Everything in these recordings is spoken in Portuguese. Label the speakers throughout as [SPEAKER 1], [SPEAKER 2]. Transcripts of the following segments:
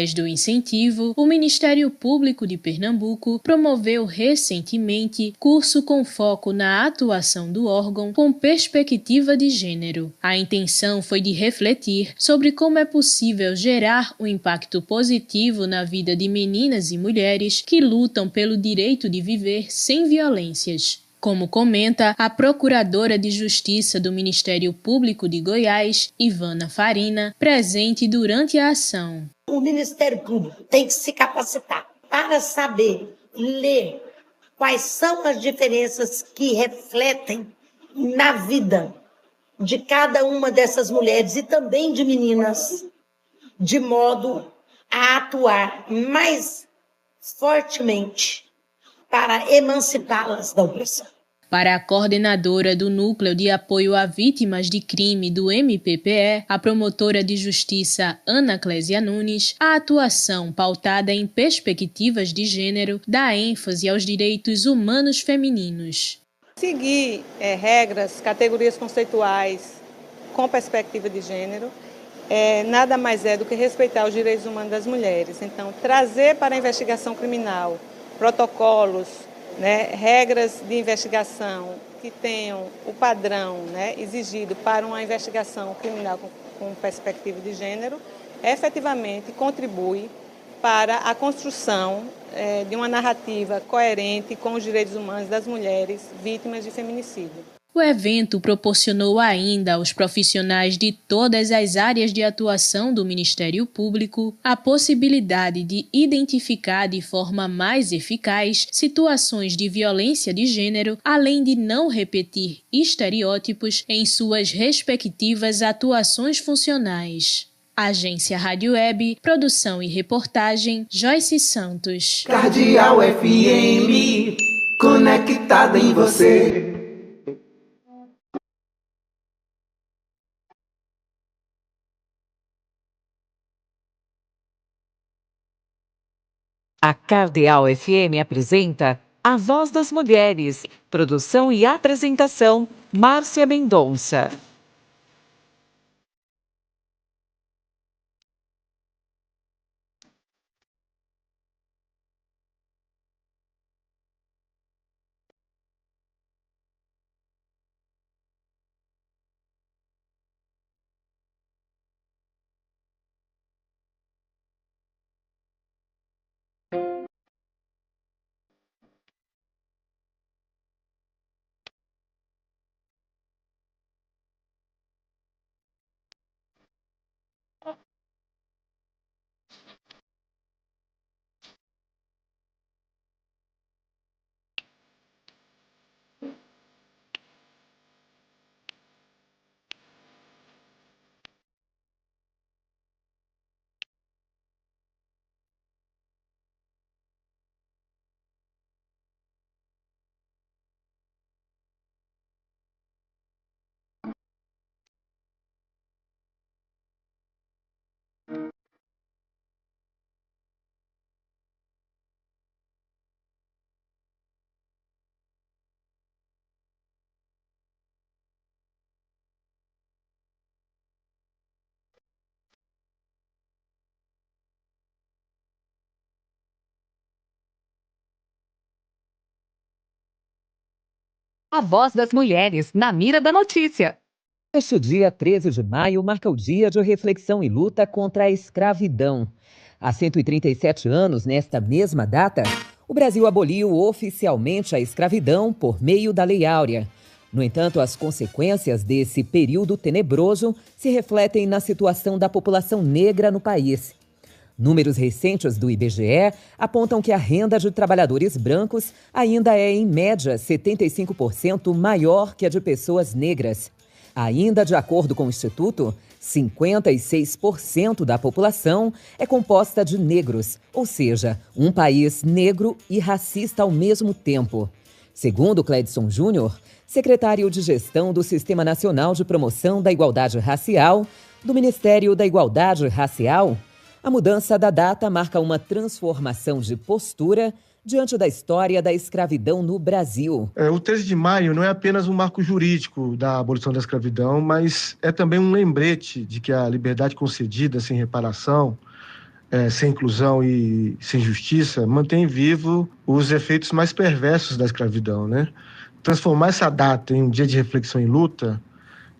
[SPEAKER 1] Através do incentivo, o Ministério Público de Pernambuco promoveu recentemente curso com foco na atuação do órgão com perspectiva de gênero. A intenção foi de refletir sobre como é possível gerar um impacto positivo na vida de meninas e mulheres que lutam pelo direito de viver sem violências. Como comenta a Procuradora de Justiça do Ministério Público de Goiás, Ivana Farina, presente durante a ação.
[SPEAKER 2] O Ministério Público tem que se capacitar para saber ler quais são as diferenças que refletem na vida de cada uma dessas mulheres e também de meninas, de modo a atuar mais fortemente para emancipá-las da opressão.
[SPEAKER 1] Para a coordenadora do Núcleo de Apoio a Vítimas de Crime do MPPE, a promotora de justiça Ana Clésia Nunes, a atuação pautada em perspectivas de gênero dá ênfase aos direitos humanos femininos.
[SPEAKER 3] Seguir regras, categorias conceituais com perspectiva de gênero nada mais é do que respeitar os direitos humanos das mulheres. Então, trazer para a investigação criminal protocolos, regras de investigação que tenham o padrão exigido para uma investigação criminal com perspectiva de gênero, efetivamente contribui para a construção de uma narrativa coerente com os direitos humanos das mulheres vítimas de feminicídio.
[SPEAKER 1] O evento proporcionou ainda aos profissionais de todas as áreas de atuação do Ministério Público a possibilidade de identificar de forma mais eficaz situações de violência de gênero, além de não repetir estereótipos em suas respectivas atuações funcionais. Agência Rádio Web, produção e reportagem, Joyce Santos.
[SPEAKER 4] Cardeal FM, conectada em você.
[SPEAKER 5] A Cardeal FM apresenta A Voz das Mulheres. Produção e apresentação, Márcia Mendonça. A Voz das Mulheres, na mira da notícia.
[SPEAKER 6] Este dia 13 de maio marca o dia de reflexão e luta contra a escravidão. Há 137 anos, nesta mesma data, o Brasil aboliu oficialmente a escravidão por meio da Lei Áurea. No entanto, as consequências desse período tenebroso se refletem na situação da população negra no país. Números recentes do IBGE apontam que a renda de trabalhadores brancos ainda é, em média, 75% maior que a de pessoas negras. Ainda de acordo com o Instituto, 56% da população é composta de negros, ou seja, um país negro e racista ao mesmo tempo. Segundo Cledson Júnior, secretário de Gestão do Sistema Nacional de Promoção da Igualdade Racial, do Ministério da Igualdade Racial, a mudança da data marca uma transformação de postura diante da história da escravidão no Brasil.
[SPEAKER 7] O 13 de maio não é apenas um marco jurídico da abolição da escravidão, mas é também um lembrete de que a liberdade concedida sem reparação sem inclusão e sem justiça, mantém vivo os efeitos mais perversos da escravidão, né? Transformar essa data em um dia de reflexão e luta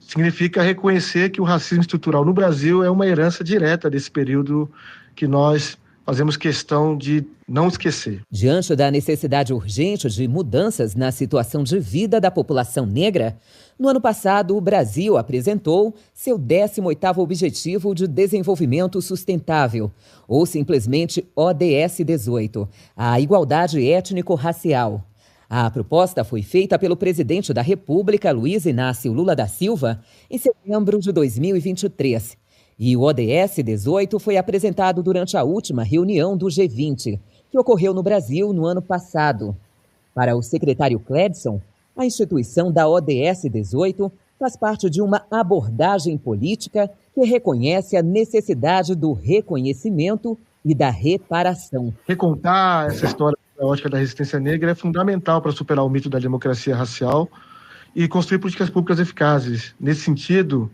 [SPEAKER 7] significa reconhecer que o racismo estrutural no Brasil é uma herança direta desse período que nós fazemos questão de não esquecer.
[SPEAKER 6] Diante da necessidade urgente de mudanças na situação de vida da população negra, no ano passado o Brasil apresentou seu 18º Objetivo de Desenvolvimento Sustentável, ou simplesmente ODS 18, a igualdade étnico-racial. A proposta foi feita pelo presidente da República, Luiz Inácio Lula da Silva, em setembro de 2023. E o ODS 18 foi apresentado durante a última reunião do G20, que ocorreu no Brasil no ano passado. Para o secretário Cledson, a instituição da ODS 18 faz parte de uma abordagem política que reconhece a necessidade do reconhecimento e da reparação.
[SPEAKER 7] Recontar essa história da ótica da resistência negra é fundamental para superar o mito da democracia racial e construir políticas públicas eficazes. Nesse sentido,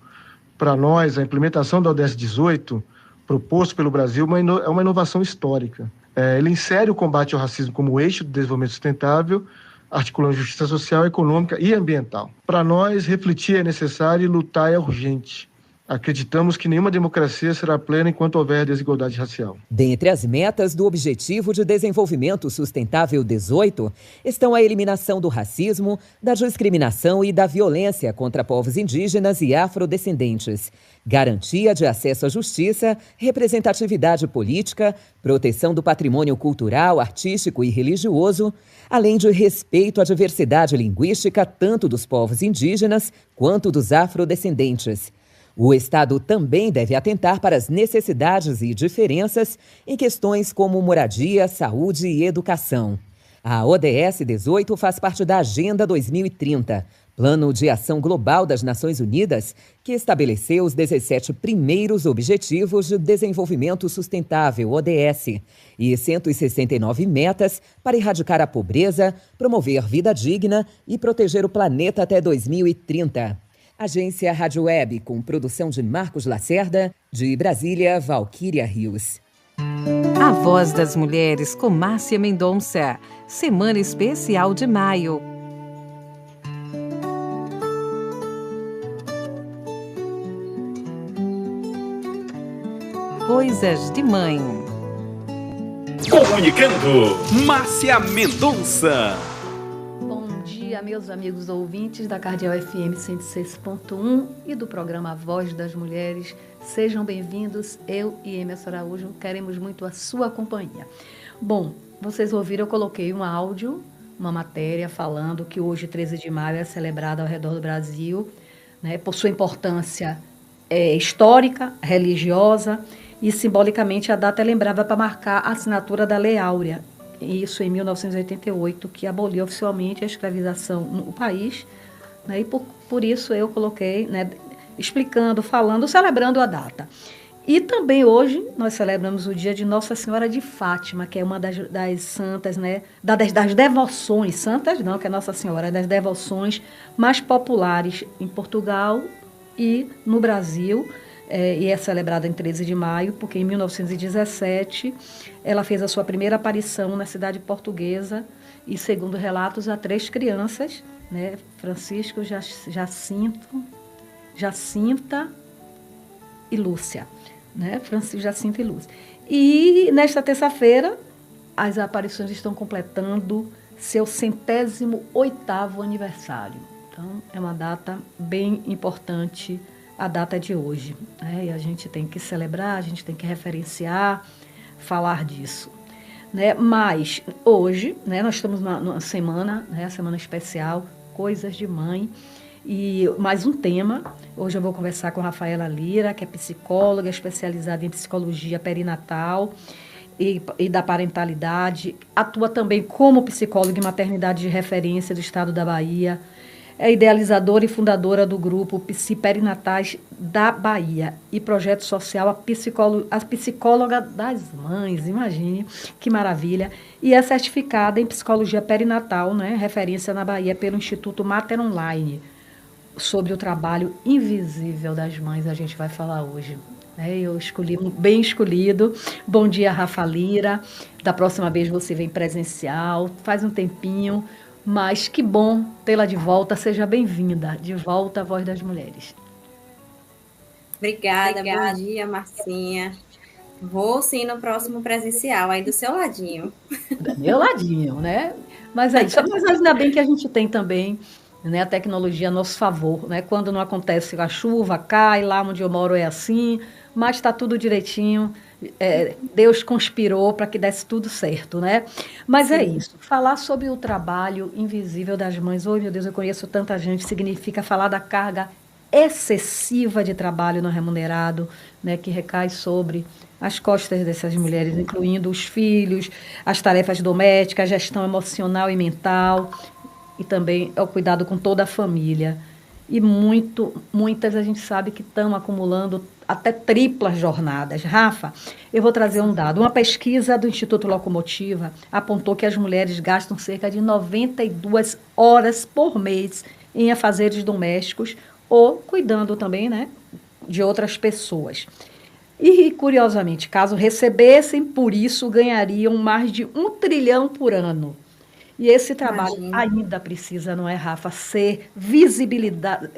[SPEAKER 7] para nós, a implementação da ODS 18, proposto pelo Brasil, é uma inovação histórica. Ele insere o combate ao racismo como eixo do desenvolvimento sustentável, articulando justiça social, econômica e ambiental. Para nós, refletir é necessário e lutar é urgente. Acreditamos que nenhuma democracia será plena enquanto houver desigualdade racial.
[SPEAKER 6] Dentre as metas do Objetivo de Desenvolvimento Sustentável 18 estão a eliminação do racismo, da discriminação e da violência contra povos indígenas e afrodescendentes, garantia de acesso à justiça, representatividade política, proteção do patrimônio cultural, artístico e religioso, além de respeito à diversidade linguística tanto dos povos indígenas quanto dos afrodescendentes. O Estado também deve atentar para as necessidades e diferenças em questões como moradia, saúde e educação. A ODS 18 faz parte da Agenda 2030, Plano de Ação Global das Nações Unidas, que estabeleceu os 17 primeiros Objetivos de Desenvolvimento Sustentável, ODS, e 169 metas para erradicar a pobreza, promover vida digna e proteger o planeta até 2030. Agência Rádio Web, com produção de Marcos Lacerda, de Brasília, Valquíria Rios.
[SPEAKER 8] A Voz das Mulheres, com Márcia Mendonça. Semana Especial de Maio. Coisas de Mãe.
[SPEAKER 9] Comunicando, Márcia Mendonça.
[SPEAKER 10] Meus amigos ouvintes da Cardeal FM 106.1 e do programa A Voz das Mulheres, sejam bem-vindos. Eu e Emerson Araújo queremos muito a sua companhia. Bom, vocês ouviram, eu coloquei um áudio, uma matéria falando que hoje, 13 de maio, é celebrado ao redor do Brasil, né, por sua importância histórica, religiosa e simbolicamente a data é lembrada para marcar a assinatura da Lei Áurea, isso em 1988, que aboliu oficialmente a escravização no país, né, e por isso eu coloquei, né, explicando, falando, celebrando a data. E também hoje nós celebramos o dia de Nossa Senhora de Fátima, que é uma das santas, né, das devoções, santas não, que é Nossa Senhora, das devoções mais populares em Portugal e no Brasil. E é celebrada em 13 de maio, porque em 1917 ela fez a sua primeira aparição na cidade portuguesa e, segundo relatos, a 3 crianças, né, Francisco, Jacinta e Lúcia. Né, Francisco, Jacinta e Lúcia. E nesta terça-feira, as aparições estão completando seu 108º aniversário. Então, é uma data bem importante, a data de hoje, né? E a gente tem que celebrar, a gente tem que referenciar, falar disso, né? Mas hoje, né, nós estamos numa semana, né, semana especial, Coisas de Mãe, e mais um tema. Hoje eu vou conversar com a Rafaela Lira, que é psicóloga especializada em psicologia perinatal e da parentalidade, atua também como psicóloga em maternidade de referência do estado da Bahia. É idealizadora e fundadora do grupo Psiperinatais da Bahia e projeto social a Psicóloga das Mães, imagine que maravilha. E é certificada em psicologia perinatal, né, referência na Bahia pelo Instituto Mater Online. sobre o trabalho invisível das mães a gente vai falar hoje. Eu escolhi, bem escolhido. Bom dia, Rafa Lira. Da próxima vez você vem presencial, faz um tempinho, mas que bom tê-la de volta. Seja bem-vinda, de volta à Voz das Mulheres.
[SPEAKER 11] Obrigada. Bom dia, Marcinha. Vou sim no próximo presencial, aí do seu ladinho.
[SPEAKER 10] Do meu ladinho, né? Mas ainda bem que a gente tem também, né, a tecnologia a nosso favor, né? Quando não acontece a chuva, cai, lá onde eu moro é assim, mas está tudo direitinho. Deus conspirou para que desse tudo certo, né? Mas é isso. Falar sobre o trabalho invisível das mães. Oh, meu Deus, eu conheço tanta gente. Significa falar da carga excessiva de trabalho não remunerado, né, que recai sobre as costas dessas mulheres, incluindo os filhos, as tarefas domésticas, a gestão emocional e mental, e também o cuidado com toda a família. E muitas a gente sabe que estão acumulando até triplas jornadas. Rafa, eu vou trazer um dado. Uma pesquisa do Instituto Locomotiva apontou que as mulheres gastam cerca de 92 horas por mês em afazeres domésticos ou cuidando também, né, de outras pessoas. E, curiosamente, caso recebessem por isso, ganhariam mais de 1 trilhão por ano. E esse trabalho ainda precisa, não é, Rafa, ser visibilizado,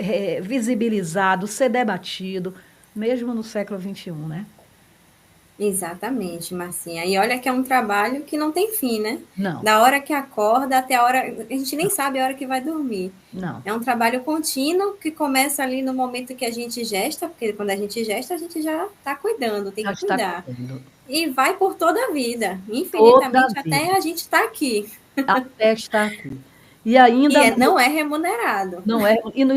[SPEAKER 10] ser debatido, mesmo no século XXI, né?
[SPEAKER 11] Exatamente, Marcinha. E olha que é um trabalho que não tem fim, né?
[SPEAKER 10] Não.
[SPEAKER 11] Da hora que acorda até a hora... A gente nem sabe a hora que vai dormir.
[SPEAKER 10] Não.
[SPEAKER 11] É um trabalho contínuo que começa ali no momento que a gente gesta, porque quando a gente gesta, a gente já está cuidando, tem que cuidar. E vai por toda a vida, infinitamente, até a gente estar aqui.
[SPEAKER 10] Até estar aqui. E ainda...
[SPEAKER 11] não é remunerado.
[SPEAKER 10] Não é. E no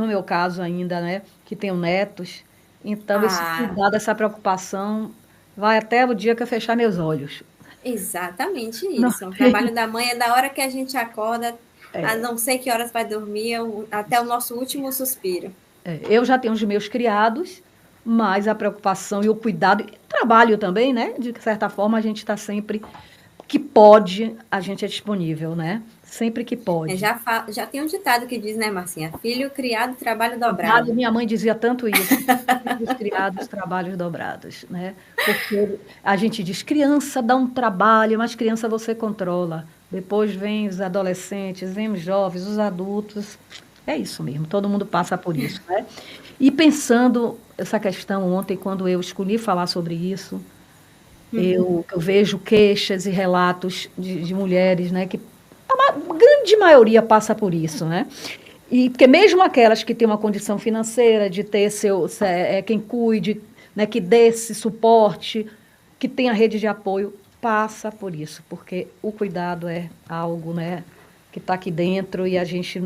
[SPEAKER 10] meu caso ainda, né, que tenho netos, então esse cuidado, essa preocupação... vai até o dia que eu fechar meus olhos.
[SPEAKER 11] Exatamente isso. O trabalho da mãe é da hora que a gente acorda, a não sei que horas vai dormir, até o nosso último suspiro.
[SPEAKER 10] Eu já tenho os meus criados, mas a preocupação e o cuidado, e trabalho também, né? De certa forma, a gente está sempre que pode, a gente é disponível, né? Sempre que pode.
[SPEAKER 11] Já tem um ditado que diz, né, Marcinha? Filho criado, trabalho dobrado.
[SPEAKER 10] Minha mãe dizia tanto isso. Filhos criados, trabalhos dobrados, né? Porque a gente diz, criança dá um trabalho, mas criança você controla. Depois vem os adolescentes, vem os jovens, os adultos. É isso mesmo, todo mundo passa por isso, né? E pensando essa questão ontem, quando eu escolhi falar sobre isso, eu vejo queixas e relatos de mulheres, né, que a grande maioria passa por isso, né? E porque mesmo aquelas que têm uma condição financeira de ter quem cuide, né, que dê esse suporte, que tem a rede de apoio, passa por isso, porque o cuidado é algo, né, que está aqui dentro e a gente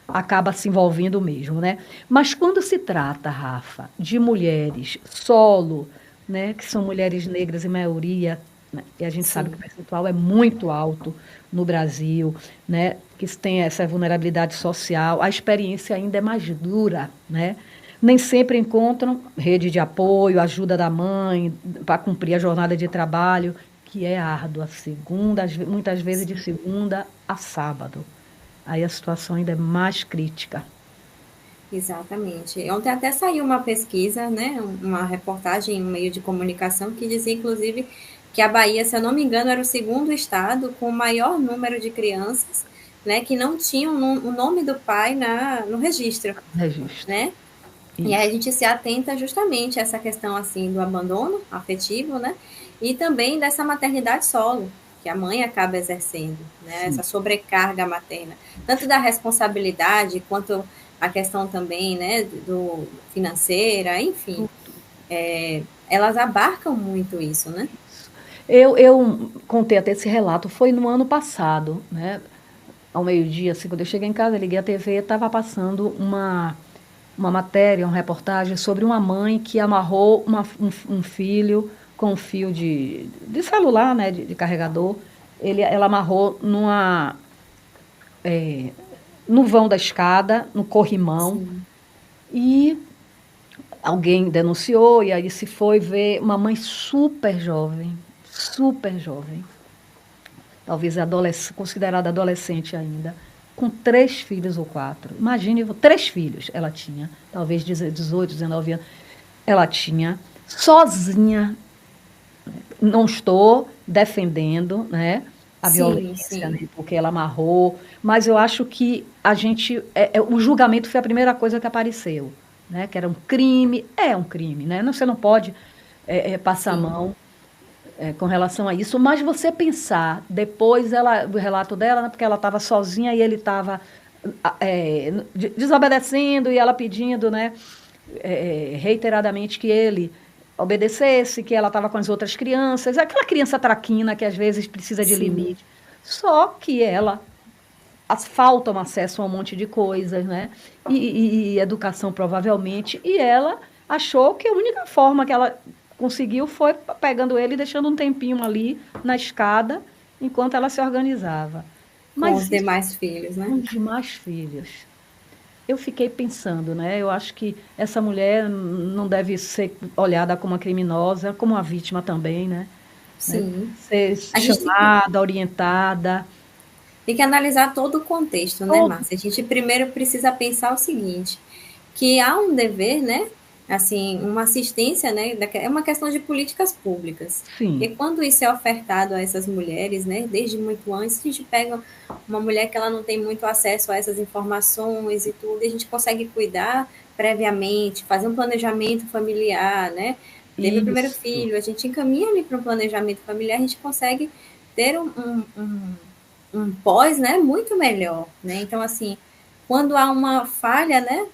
[SPEAKER 10] acaba se envolvendo mesmo, né? Mas quando se trata, Rafa, de mulheres solo, né, que são mulheres negras em maioria, né, e a gente sabe que o percentual é muito alto no Brasil, né, que tem essa vulnerabilidade social, a experiência ainda é mais dura, né? Nem sempre encontram rede de apoio, ajuda da mãe para cumprir a jornada de trabalho, que é árdua, muitas vezes de segunda a sábado. Aí a situação ainda é mais crítica.
[SPEAKER 11] Exatamente. Ontem até saiu uma pesquisa, né, uma reportagem em um meio de comunicação que dizia, inclusive, que a Bahia, se eu não me engano, era o segundo estado com o maior número de crianças, né, que não tinham o nome do pai no registro. Né? E aí a gente se atenta justamente a essa questão assim do abandono afetivo, né, e também dessa maternidade solo, que a mãe acaba exercendo, né, essa sobrecarga materna, tanto da responsabilidade quanto a questão também, né, do financeira, enfim, elas abarcam muito isso, né?
[SPEAKER 10] Eu contei até esse relato, foi no ano passado, né, ao meio-dia, assim, quando eu cheguei em casa, liguei a TV, estava passando uma matéria, uma reportagem sobre uma mãe que amarrou um filho com um fio de celular, né, de carregador, ela amarrou no vão da escada, no corrimão. Sim. E alguém denunciou, e aí se foi ver uma mãe super jovem, talvez considerada adolescente ainda, com 3 filhos ou 4. Imagine, 3 filhos ela tinha, talvez 18, 19 anos. Ela tinha, sozinha. Não estou defendendo, né, a violência, né, porque ela amarrou, mas eu acho que o julgamento foi a primeira coisa que apareceu, né, que era um crime, né, você não pode passar a mão com relação a isso, mas você pensar, depois o relato dela, né, porque ela estava sozinha e ele estava desobedecendo e ela pedindo, né, reiteradamente que ele obedecesse, que ela estava com as outras crianças, aquela criança traquina que às vezes precisa de limite. Só que falta um acesso a um monte de coisas, né? E educação provavelmente, e ela achou que a única forma que ela conseguiu foi pegando ele e deixando um tempinho ali na escada, enquanto ela se organizava.
[SPEAKER 11] Com os demais filhos, né?
[SPEAKER 10] Com os demais filhos. Eu fiquei pensando, né? Eu acho que essa mulher não deve ser olhada como uma criminosa, como uma vítima também, né?
[SPEAKER 11] Sim.
[SPEAKER 10] Ser chamada, orientada.
[SPEAKER 11] Tem que analisar todo o contexto, né, Márcia? A gente primeiro precisa pensar o seguinte, que há um dever, né? Assim, uma assistência, né? É uma questão de políticas públicas.
[SPEAKER 10] Sim.
[SPEAKER 11] E quando isso é ofertado a essas mulheres, né? Desde muito antes, a gente pega uma mulher que ela não tem muito acesso a essas informações e tudo, e a gente consegue cuidar previamente, fazer um planejamento familiar, né? Teve o primeiro filho, a gente encaminha ali para um planejamento familiar, a gente consegue ter um pós, né? Muito melhor, né? Então, assim, quando há uma falha, né?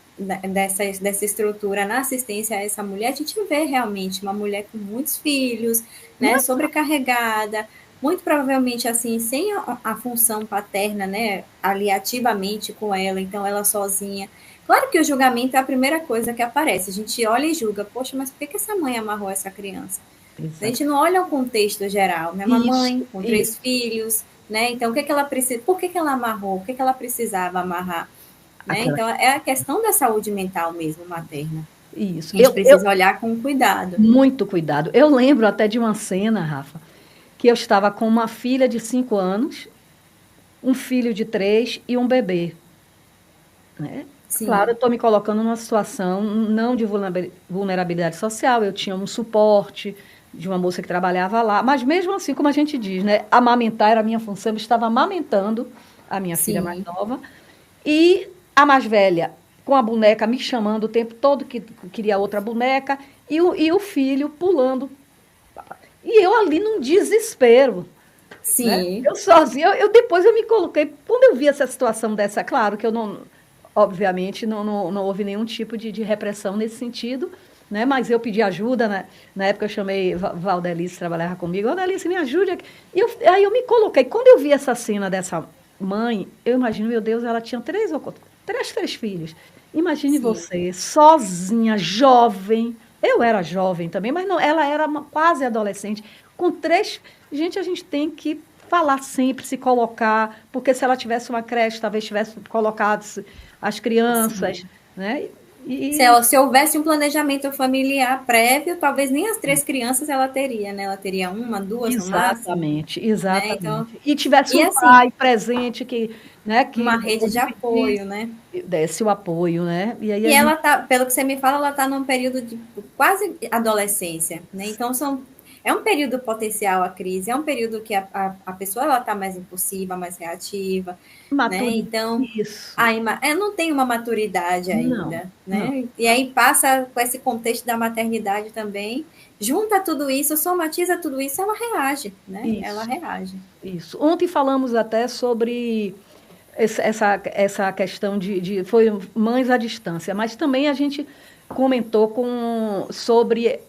[SPEAKER 11] Dessa estrutura na assistência a essa mulher, a gente vê realmente uma mulher com muitos filhos, né, sobrecarregada, muito provavelmente assim, sem a função paterna, né, ali ativamente com ela, então ela sozinha. Claro que o julgamento é a primeira coisa que aparece, a gente olha e julga, poxa, mas por que essa mãe amarrou essa criança? Exato. A gente não olha o contexto geral, né, uma mãe com 3 filhos, né, então o que ela precisa, por que ela amarrou, o que ela precisava amarrar? Né? Então, é a questão da saúde mental mesmo, materna.
[SPEAKER 10] Isso.
[SPEAKER 11] A gente precisa olhar com cuidado.
[SPEAKER 10] Muito cuidado. Eu lembro até de uma cena, Rafa, que eu estava com uma filha de 5 anos, um filho de 3 e um bebê. Né? Claro, eu estou me colocando numa situação não de vulnerabilidade social, eu tinha um suporte de uma moça que trabalhava lá, mas mesmo assim, como a gente diz, né, amamentar era a minha função, eu estava amamentando a minha filha mais nova, e a mais velha, com a boneca me chamando o tempo todo, que queria outra boneca, e o filho pulando. E eu ali num desespero.
[SPEAKER 11] Sim.
[SPEAKER 10] Né? Eu sozinha, depois eu me coloquei, quando eu vi essa situação dessa, claro que eu não, obviamente, não houve nenhum tipo de repressão nesse sentido, né? Mas eu pedi ajuda, né? Na época eu chamei Valdelice, trabalhava comigo, Valdelice, me ajude. Aí eu me coloquei, quando eu vi essa cena dessa mãe, eu imagino, meu Deus, ela tinha 3 filhos. Imagine você, sozinha, jovem. Eu era jovem também, mas não, ela era quase adolescente. Com 3... Gente, a gente tem que falar sempre, se colocar, porque se ela tivesse uma creche, talvez tivesse colocado as crianças, né?
[SPEAKER 11] Se houvesse um planejamento familiar prévio, talvez nem as 3 crianças ela teria, né? Ela teria 1, 2,
[SPEAKER 10] exatamente,
[SPEAKER 11] no máximo.
[SPEAKER 10] Exatamente.
[SPEAKER 11] Né? Então,
[SPEAKER 10] e tivesse um pai presente que
[SPEAKER 11] uma rede de apoio, né?
[SPEAKER 10] Desse o apoio, né?
[SPEAKER 11] E ela tá, pelo que você me fala, ela está num período de quase adolescência, né? Então é um período potencial a crise, é um período que a pessoa ela está mais impulsiva, mais reativa, né? Então não tem uma maturidade ainda, né? E aí passa com esse contexto da maternidade também, junta tudo isso, somatiza tudo isso, ela reage, né?
[SPEAKER 10] Isso.
[SPEAKER 11] Ela reage.
[SPEAKER 10] Isso. Ontem falamos até sobre essa questão foi mães à distância, mas também a gente comentou sobre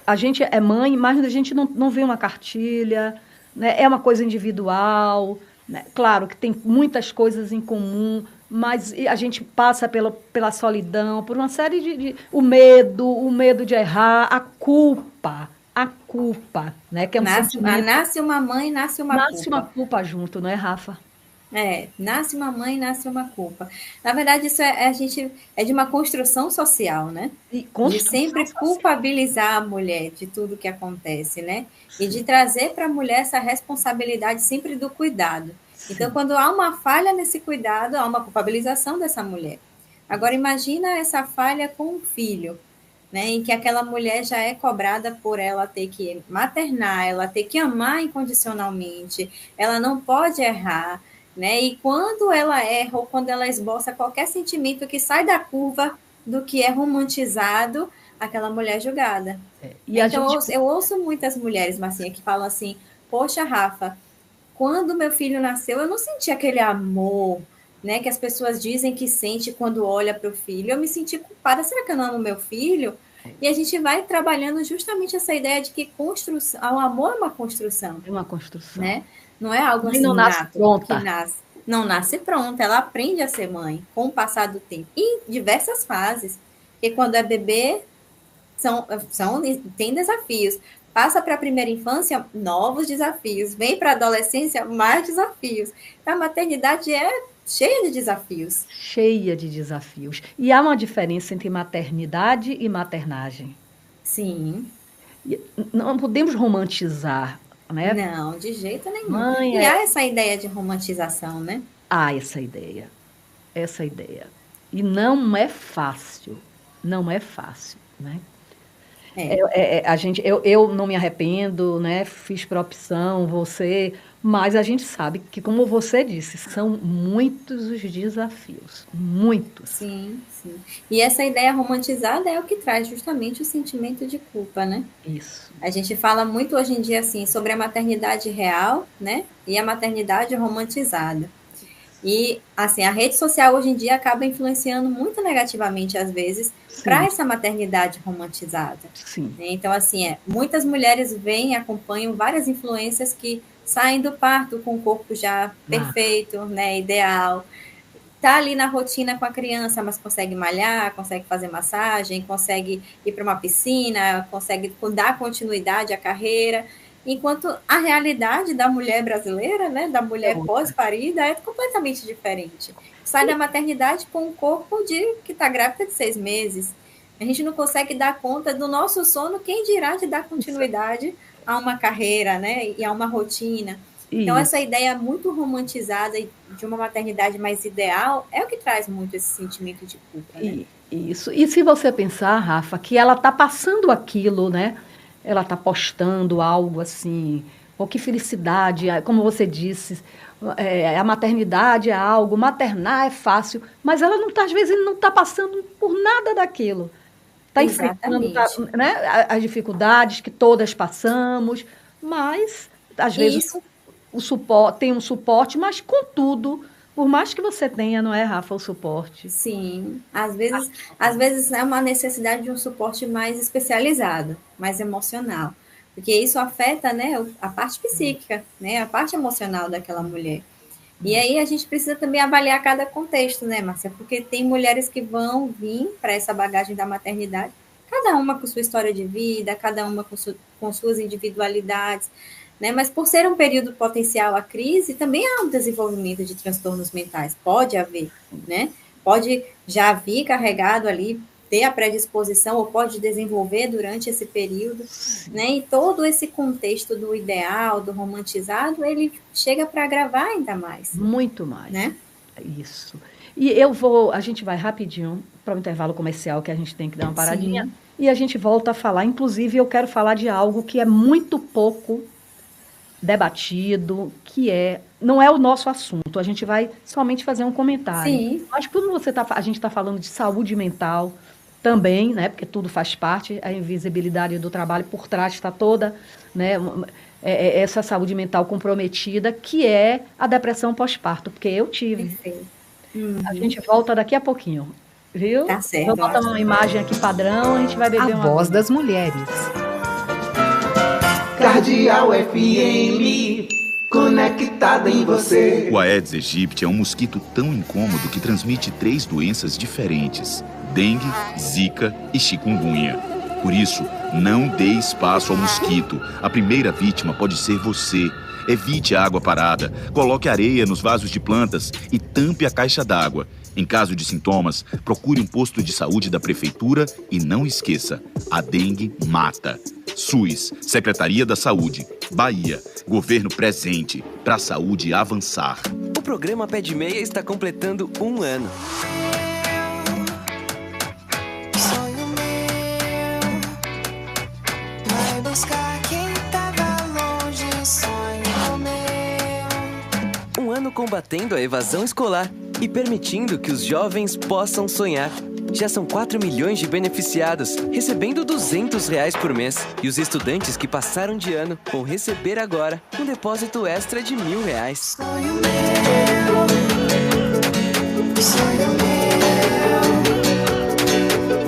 [SPEAKER 10] a gente é mãe, mas a gente não vê uma cartilha, né? É uma coisa individual, né? Claro que tem muitas coisas em comum, mas a gente passa pela solidão, por uma série o medo de errar, a culpa, né? Que é
[SPEAKER 11] nasce uma mãe, nasce uma culpa.
[SPEAKER 10] Nasce uma culpa junto, não é, Rafa?
[SPEAKER 11] Nasce uma mãe, nasce uma culpa. Na verdade, isso é de uma construção social, né? De sempre culpabilizar a mulher de tudo que acontece, né? Sim. E de trazer para a mulher essa responsabilidade sempre do cuidado. Então, quando há uma falha nesse cuidado, há uma culpabilização dessa mulher. Agora, imagina essa falha com um filho, né, em que aquela mulher já é cobrada por ela ter que maternar, ela ter que amar incondicionalmente, ela não pode errar, né, e quando ela erra ou quando ela esboça qualquer sentimento que sai da curva do que é romantizado, aquela mulher é julgada. E então, eu ouço muitas mulheres, Marcinha, que falam assim, poxa, Rafa, quando meu filho nasceu, eu não senti aquele amor, né, que as pessoas dizem que sente quando olha para o filho. Eu me senti culpada, será que eu não amo meu filho? E a gente vai trabalhando justamente essa ideia de que construção, o amor é uma construção.
[SPEAKER 10] É uma construção.
[SPEAKER 11] Né? Não é algo assim
[SPEAKER 10] não nasce
[SPEAKER 11] nato,
[SPEAKER 10] pronta.
[SPEAKER 11] Que nasce. Não nasce pronta, ela aprende a ser mãe com o passar do tempo. Em diversas fases. Porque quando é bebê, tem desafios. Passa para a primeira infância, novos desafios. Vem para a adolescência, mais desafios. Então, a maternidade é cheia de desafios.
[SPEAKER 10] Cheia de desafios. E há uma diferença entre maternidade e maternagem.
[SPEAKER 11] Sim.
[SPEAKER 10] Não podemos romantizar, né?
[SPEAKER 11] Não, de jeito nenhum. Há essa ideia de romantização, né?
[SPEAKER 10] Há essa ideia. E não é fácil. Não é fácil, né? Eu não me arrependo, né? Fiz por opção, mas a gente sabe que, como você disse, são muitos os desafios, muitos.
[SPEAKER 11] Sim. E essa ideia romantizada é o que traz justamente o sentimento de culpa, né?
[SPEAKER 10] Isso.
[SPEAKER 11] A gente fala muito hoje em dia assim sobre a maternidade real, né? E a maternidade romantizada. E, assim, a rede social hoje em dia acaba influenciando muito negativamente, às vezes, para essa maternidade romantizada.
[SPEAKER 10] Sim.
[SPEAKER 11] Então, assim, muitas mulheres acompanham várias influências que saem do parto com o corpo já perfeito, né, ideal. Está ali na rotina com a criança, mas consegue malhar, consegue fazer massagem, consegue ir para uma piscina, consegue dar continuidade à carreira. Enquanto a realidade da mulher brasileira, né, da mulher pós-parida, é completamente diferente. Sai da maternidade com um corpo que está grávida de 6 meses. A gente não consegue dar conta do nosso sono, quem dirá de dar continuidade a uma carreira, né, e a uma rotina. Então, essa ideia muito romantizada de uma maternidade mais ideal é o que traz muito esse sentimento de culpa. Né?
[SPEAKER 10] Isso. E se você pensar, Rafa, que ela está passando aquilo, né? Ela está postando algo assim, oh, que felicidade, como você disse, a maternidade é algo, maternar é fácil, mas ela não tá, às vezes não está passando por nada daquilo. Está enfrentando as dificuldades que todas passamos, mas às vezes tem um suporte, mas contudo, por mais que você tenha, não é, Rafa, o suporte?
[SPEAKER 11] Sim, às vezes é uma necessidade de um suporte mais especializado, mais emocional, porque isso afeta, né, a parte psíquica, né, a parte emocional daquela mulher. E aí a gente precisa também avaliar cada contexto, né, Márcia, porque tem mulheres que vão vir para essa bagagem da maternidade, cada uma com sua história de vida, cada uma com suas individualidades, né? Mas por ser um período potencial à crise, também há um desenvolvimento de transtornos mentais, pode haver, né? Pode já vir carregado ali, ter a predisposição, ou pode desenvolver durante esse período, né? E todo esse contexto do ideal, do romantizado, ele chega para agravar ainda mais.
[SPEAKER 10] Muito mais,
[SPEAKER 11] né?
[SPEAKER 10] Isso. E a gente vai rapidinho para o intervalo comercial, que a gente tem que dar uma paradinha,
[SPEAKER 11] Sim.
[SPEAKER 10] E a gente volta a falar, inclusive eu quero falar de algo que é muito pouco debatido, não é o nosso assunto, a gente vai somente fazer um comentário.
[SPEAKER 11] Sim.
[SPEAKER 10] Mas quando a gente está falando de saúde mental também, né, porque tudo faz parte, a invisibilidade do trabalho por trás está toda, né, essa saúde mental comprometida, que é a depressão pós-parto, porque eu tive.
[SPEAKER 11] Perfeito.
[SPEAKER 10] A gente volta daqui a pouquinho, viu?
[SPEAKER 11] Tá certo.
[SPEAKER 10] Vou botar uma imagem aqui padrão, a gente vai beber
[SPEAKER 8] A Voz das Mulheres.
[SPEAKER 4] Cardeal FM, conectada em você.
[SPEAKER 12] O Aedes aegypti é um mosquito tão incômodo que transmite 3 doenças diferentes: dengue, zika e chikungunya. Por isso, não dê espaço ao mosquito. A primeira vítima pode ser você. Evite a água parada, coloque areia nos vasos de plantas e tampe a caixa d'água. Em caso de sintomas, procure um posto de saúde da prefeitura e não esqueça, a dengue mata. SUS, Secretaria da Saúde, Bahia, governo presente para a saúde avançar.
[SPEAKER 13] O programa Pé de Meia está completando 1 ano.
[SPEAKER 14] Sonho meu, vai buscar quem tava longe, sonho meu.
[SPEAKER 13] 1 ano combatendo a evasão escolar e permitindo que os jovens possam sonhar. Já são 4 milhões de beneficiados, recebendo R$200 por mês. E os estudantes que passaram de ano vão receber agora um depósito extra de R$1.000.
[SPEAKER 14] Sonho meu, sonho meu,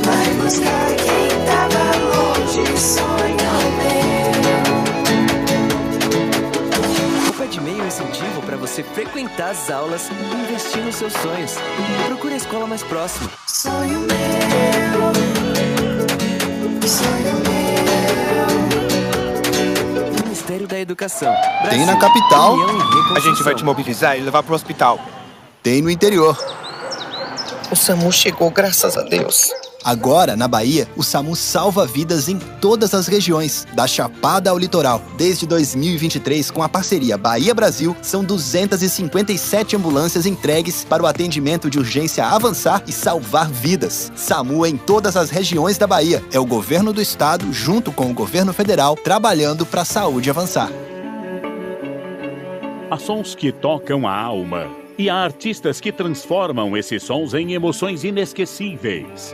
[SPEAKER 14] vai buscar quem tava longe, sonho
[SPEAKER 13] meu. O Pé de Meia é um incentivo para você frequentar as aulas e investir nos seus sonhos. Procure a escola mais próxima.
[SPEAKER 14] Sonho meu, sonho meu.
[SPEAKER 13] Ministério da Educação.
[SPEAKER 15] Tem
[SPEAKER 13] Brasil,
[SPEAKER 15] na capital.
[SPEAKER 13] A gente vai te
[SPEAKER 15] mobilizar e levar pro hospital. Tem no interior.
[SPEAKER 16] O SAMU chegou, graças a Deus.
[SPEAKER 15] Agora, na Bahia, o SAMU salva vidas em todas as regiões, da Chapada ao litoral. Desde 2023, com a parceria Bahia-Brasil, são 257 ambulâncias entregues para o atendimento de urgência avançar e salvar vidas. SAMU em todas as regiões da Bahia. É o governo do estado, junto com o governo federal, trabalhando para a saúde avançar.
[SPEAKER 17] Há sons que tocam a alma e há artistas que transformam esses sons em emoções inesquecíveis.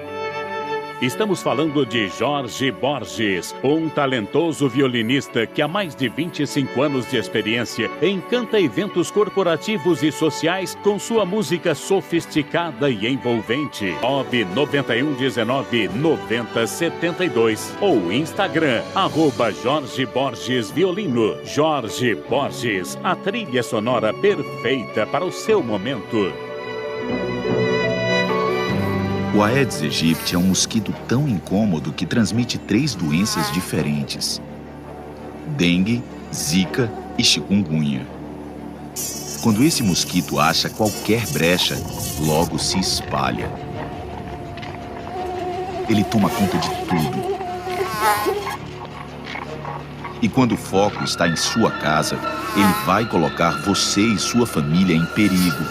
[SPEAKER 17] Estamos falando de Jorge Borges, um talentoso violinista que há mais de 25 anos de experiência encanta eventos corporativos e sociais com sua música sofisticada e envolvente. 991199072 ou Instagram, @Jorge Borges Violino. Jorge Borges, a trilha sonora perfeita para o seu momento.
[SPEAKER 12] O Aedes aegypti é um mosquito tão incômodo que transmite 3 doenças diferentes: dengue, zika e chikungunya. Quando esse mosquito acha qualquer brecha, logo se espalha. Ele toma conta de tudo. E quando o foco está em sua casa, ele vai colocar você e sua família em perigo.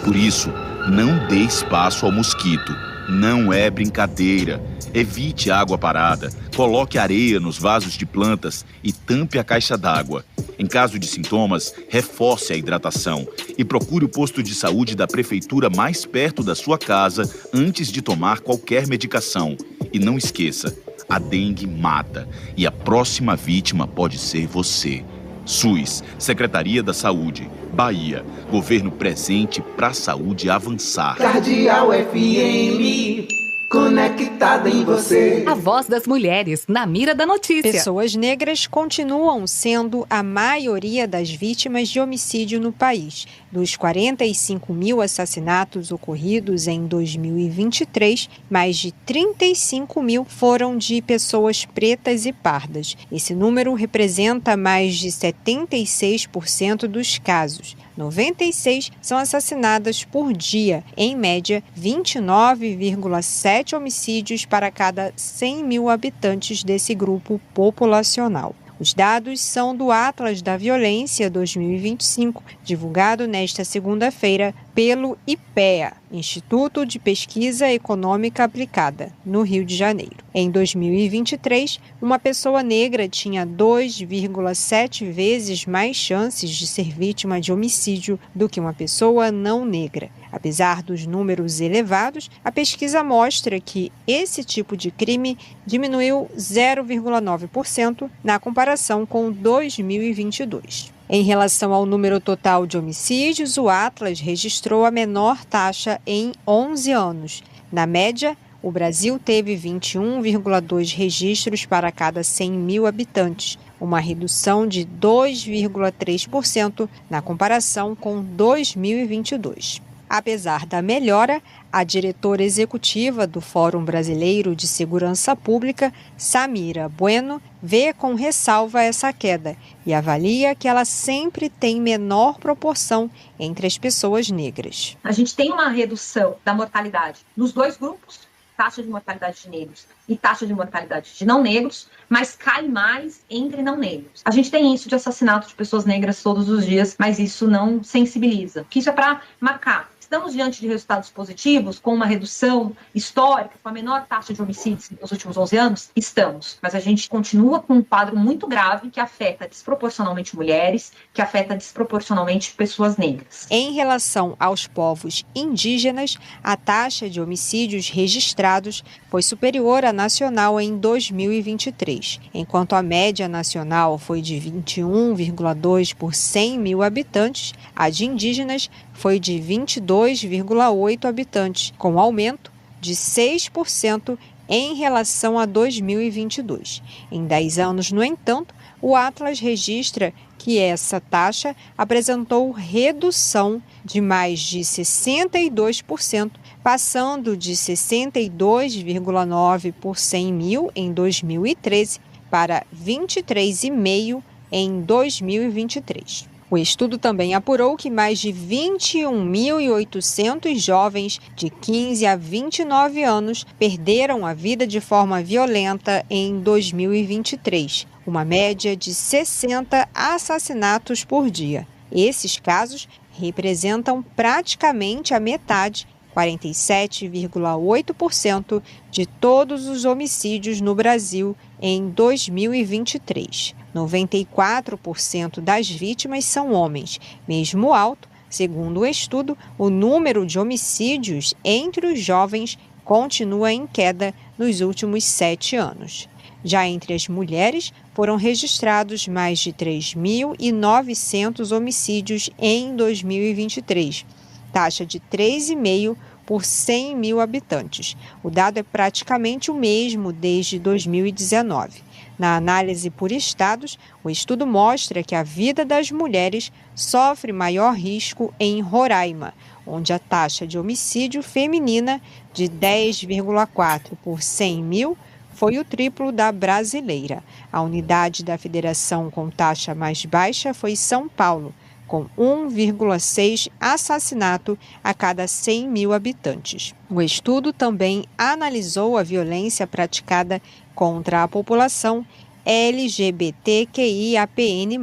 [SPEAKER 12] Por isso, não dê espaço ao mosquito. Não é brincadeira. Evite água parada, coloque areia nos vasos de plantas e tampe a caixa d'água. Em caso de sintomas, reforce a hidratação e procure o posto de saúde da prefeitura mais perto da sua casa antes de tomar qualquer medicação. E não esqueça, a dengue mata e a próxima vítima pode ser você. SUS, Secretaria da Saúde, Bahia, governo presente para a saúde avançar.
[SPEAKER 4] Cardeal FM, conectada em você.
[SPEAKER 8] A voz das mulheres, na mira da notícia.
[SPEAKER 18] Pessoas negras continuam sendo a maioria das vítimas de homicídio no país. Dos 45 mil assassinatos ocorridos em 2023, mais de 35 mil foram de pessoas pretas e pardas. Esse número representa mais de 76% dos casos. 96 são assassinadas por dia, em média 29,7 homicídios para cada 100 mil habitantes desse grupo populacional. Os dados são do Atlas da Violência 2025, divulgado nesta segunda-feira pelo IPEA, Instituto de Pesquisa Econômica Aplicada, no Rio de Janeiro. Em 2023, uma pessoa negra tinha 2,7 vezes mais chances de ser vítima de homicídio do que uma pessoa não negra. Apesar dos números elevados, a pesquisa mostra que esse tipo de crime diminuiu 0,9% na comparação com 2022. Em relação ao número total de homicídios, o Atlas registrou a menor taxa em 11 anos. Na média, o Brasil teve 21,2 registros para cada 100 mil habitantes, uma redução de 2,3% na comparação com 2022. Apesar da melhora, a diretora executiva do Fórum Brasileiro de Segurança Pública, Samira Bueno, vê com ressalva essa queda e avalia que ela sempre tem menor proporção entre as pessoas negras.
[SPEAKER 19] A gente tem uma redução da mortalidade nos dois grupos, taxa de mortalidade de negros e taxa de mortalidade de não negros, mas cai mais entre não negros. A gente tem isso de assassinato de pessoas negras todos os dias, mas isso não sensibiliza. Isso é para marcar. Estamos diante de resultados positivos, com uma redução histórica, com a menor taxa de homicídios nos últimos 11 anos? Estamos. Mas a gente continua com um quadro muito grave que afeta desproporcionalmente mulheres, que afeta desproporcionalmente pessoas negras.
[SPEAKER 18] Em relação aos povos indígenas, a taxa de homicídios registrados foi superior à nacional em 2023, enquanto a média nacional foi de 21,2 por 100 mil habitantes, a de indígenas foi de 22,8 habitantes, com aumento de 6% em relação a 2022. Em 10 anos, no entanto, o Atlas registra que essa taxa apresentou redução de mais de 62%, passando de 62,9 por 100 mil em 2013 para 23,5 em 2023. O estudo também apurou que mais de 21.800 jovens de 15 a 29 anos perderam a vida de forma violenta em 2023, uma média de 60 assassinatos por dia. Esses casos representam praticamente a metade, 47,8% de todos os homicídios no Brasil em 2023. 94% das vítimas são homens. Mesmo alto, segundo o estudo, o número de homicídios entre os jovens continua em queda nos últimos 7 anos. Já entre as mulheres, foram registrados mais de 3.900 homicídios em 2023, taxa de 3,5 por 100 mil habitantes. O dado é praticamente o mesmo desde 2019. Na análise por estados, o estudo mostra que a vida das mulheres sofre maior risco em Roraima, onde a taxa de homicídio feminina de 10,4 por 100 mil foi o triplo da brasileira. A unidade da federação com taxa mais baixa foi São Paulo, com 1,6 assassinato a cada 100 mil habitantes. O estudo também analisou a violência praticada contra a população LGBTQIAPN+.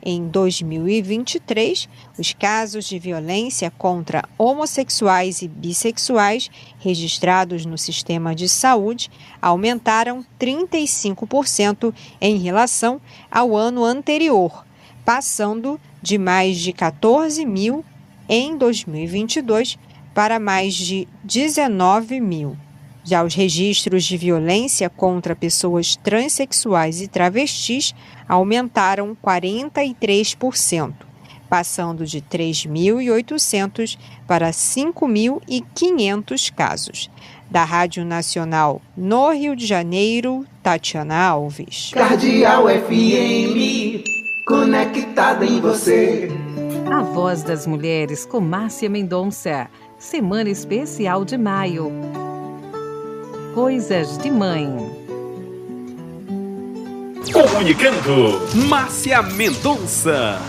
[SPEAKER 18] Em 2023, os casos de violência contra homossexuais e bissexuais registrados no sistema de saúde aumentaram 35% em relação ao ano anterior, passando de mais de 14 mil em 2022 para mais de 19 mil. Já os registros de violência contra pessoas transexuais e travestis aumentaram 43%, passando de 3.800 para 5.500 casos. Da Rádio Nacional no Rio de Janeiro, Tatiana Alves.
[SPEAKER 4] Cardeal FM, conectada em você.
[SPEAKER 8] A Voz das Mulheres com Márcia Mendonça. Semana especial de maio. Coisas de Mãe.
[SPEAKER 9] Comunicando, Márcia Mendonça.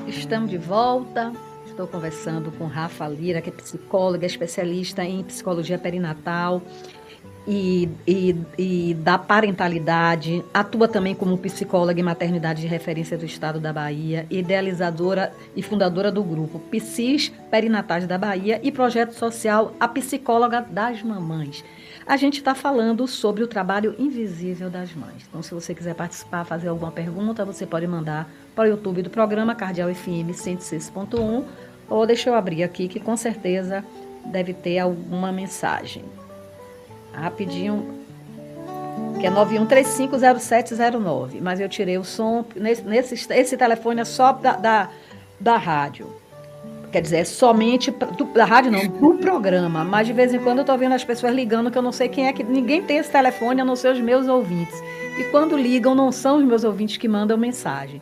[SPEAKER 10] Estamos de volta. Estou conversando com Rafa Lira, que é psicóloga, especialista em psicologia perinatal e da parentalidade. Atua também como psicóloga em maternidade de referência do estado da Bahia, idealizadora e fundadora do grupo Psis Perinatais da Bahia e projeto social A Psicóloga das Mamães. A gente está falando sobre o trabalho invisível das mães. Então, se você quiser participar, fazer alguma pergunta, você pode mandar para o YouTube do programa Cardeal FM 106.1, ou deixa eu abrir aqui, que com certeza deve ter alguma mensagem. Rapidinho, que é 91350709, mas eu tirei o som, esse telefone é só da rádio. Quer dizer, é somente da rádio, não, do programa. Mas de vez em quando eu estou vendo as pessoas ligando, que eu não sei quem é, que ninguém tem esse telefone, a não ser os meus ouvintes. E quando ligam, não são os meus ouvintes que mandam mensagem.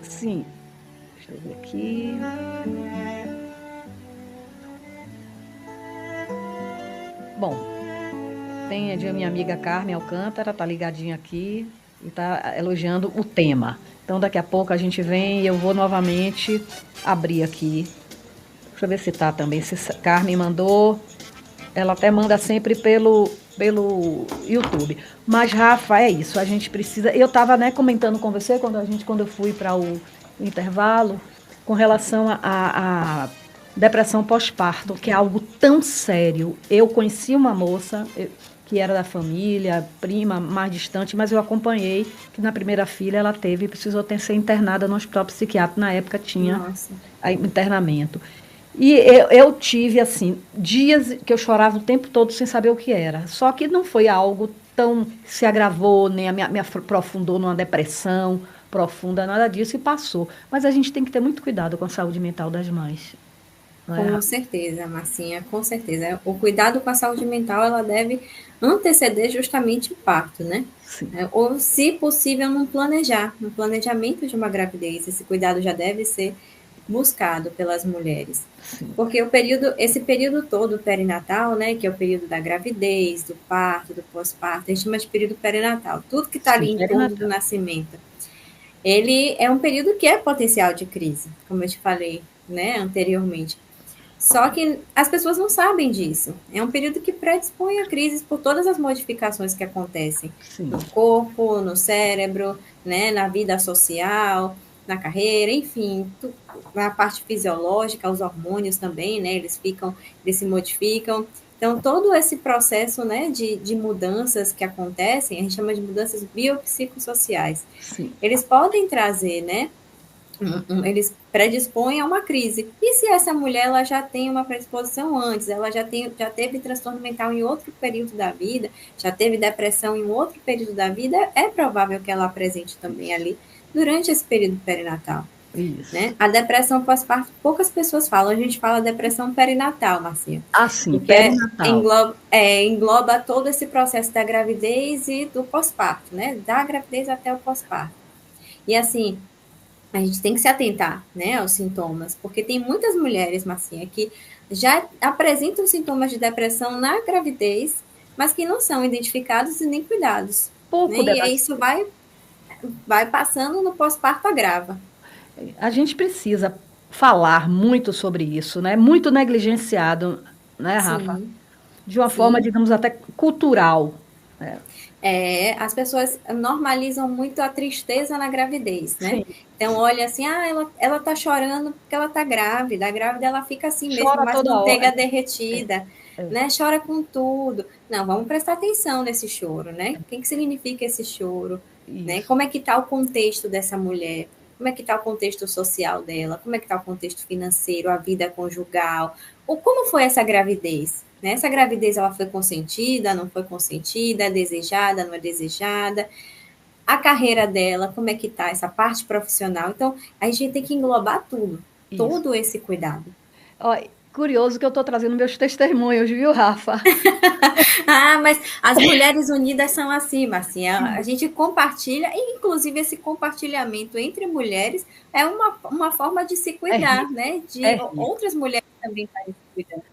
[SPEAKER 10] Sim, deixa eu ver aqui. Bom, tem a minha amiga Carmen Alcântara, tá ligadinha aqui e tá elogiando o tema. Então, daqui a pouco a gente vem e eu vou novamente abrir aqui. Deixa eu ver se tá também. Se Carmen mandou.
[SPEAKER 20] Ela até manda sempre pelo YouTube. Mas, Rafa, é isso, a gente precisa... Eu estava, né, comentando com você quando eu fui para o intervalo, com relação a depressão pós-parto, que é algo tão sério. Eu conheci uma moça que era da família, prima, mais distante, mas eu acompanhei que na primeira filha ela precisou ser internada no hospital psiquiátrico. Na época tinha internamento. E eu tive, assim, dias que eu chorava o tempo todo sem saber o que era. Só que não foi algo tão... se agravou, nem me aprofundou numa depressão profunda, nada disso, e passou. Mas a gente tem que ter muito cuidado com a saúde mental das mães.
[SPEAKER 11] Com certeza, Marcinha, com certeza. O cuidado com a saúde mental, ela deve anteceder justamente o parto, né? Sim. Ou, se possível, no planejamento de uma gravidez. Esse cuidado já deve ser buscado pelas mulheres. Sim. Porque esse período todo perinatal, né, que é o período da gravidez, do parto, do pós-parto, a gente chama de período perinatal. Tudo que está ali em torno do nascimento, ele é um período que é potencial de crise, como eu te falei, né, anteriormente. Só que as pessoas não sabem disso. É um período que predispõe a crises por todas as modificações que acontecem no corpo, no cérebro, né, na vida social, na carreira, enfim, na parte fisiológica, os hormônios também, né, eles se modificam. Então, todo esse processo, né, de mudanças que acontecem, a gente chama de mudanças biopsicossociais. Sim. Eles podem trazer, né, eles predispõem a uma crise. E se essa mulher ela já tem uma predisposição antes, ela já teve transtorno mental em outro período da vida, já teve depressão em outro período da vida, é provável que ela apresente também ali durante esse período perinatal. Isso. Né? A depressão pós-parto, poucas pessoas falam, a gente fala depressão perinatal, Marcia.
[SPEAKER 20] Ah, sim, perinatal.
[SPEAKER 11] Engloba todo esse processo da gravidez e do pós-parto, né? Da gravidez até o pós-parto. E assim, a gente tem que se atentar, né, aos sintomas, porque tem muitas mulheres, Marcinha, que já apresentam sintomas de depressão na gravidez, mas que não são identificados e nem cuidados. Né? E aí isso vai passando no pós-parto, agrava.
[SPEAKER 20] A gente precisa falar muito sobre isso, né? Muito negligenciado, né, Rafa? Sim. De uma forma, digamos, até cultural. Né?
[SPEAKER 11] As pessoas normalizam muito a tristeza na gravidez, né? Sim. Então, olha assim, ela tá chorando porque ela tá grávida. A grávida, ela fica assim mesmo, mais manteiga derretida, né? Chora com tudo. Não, vamos prestar atenção nesse choro, né? O que significa esse choro? Né? Como é que tá o contexto dessa mulher? Como é que está o contexto social dela? Como é que está o contexto financeiro, a vida conjugal? Ou como foi essa gravidez? Né? Essa gravidez ela foi consentida, não foi consentida, é desejada, não é desejada? A carreira dela, como é que está essa parte profissional? Então, a gente tem que englobar tudo, todo esse cuidado.
[SPEAKER 20] Curioso que eu estou trazendo meus testemunhos, viu, Rafa?
[SPEAKER 11] Mas as mulheres unidas são assim, Marcinha. A gente compartilha, e inclusive esse compartilhamento entre mulheres é uma forma de se cuidar, né? De outras mulheres também estarem se cuidando.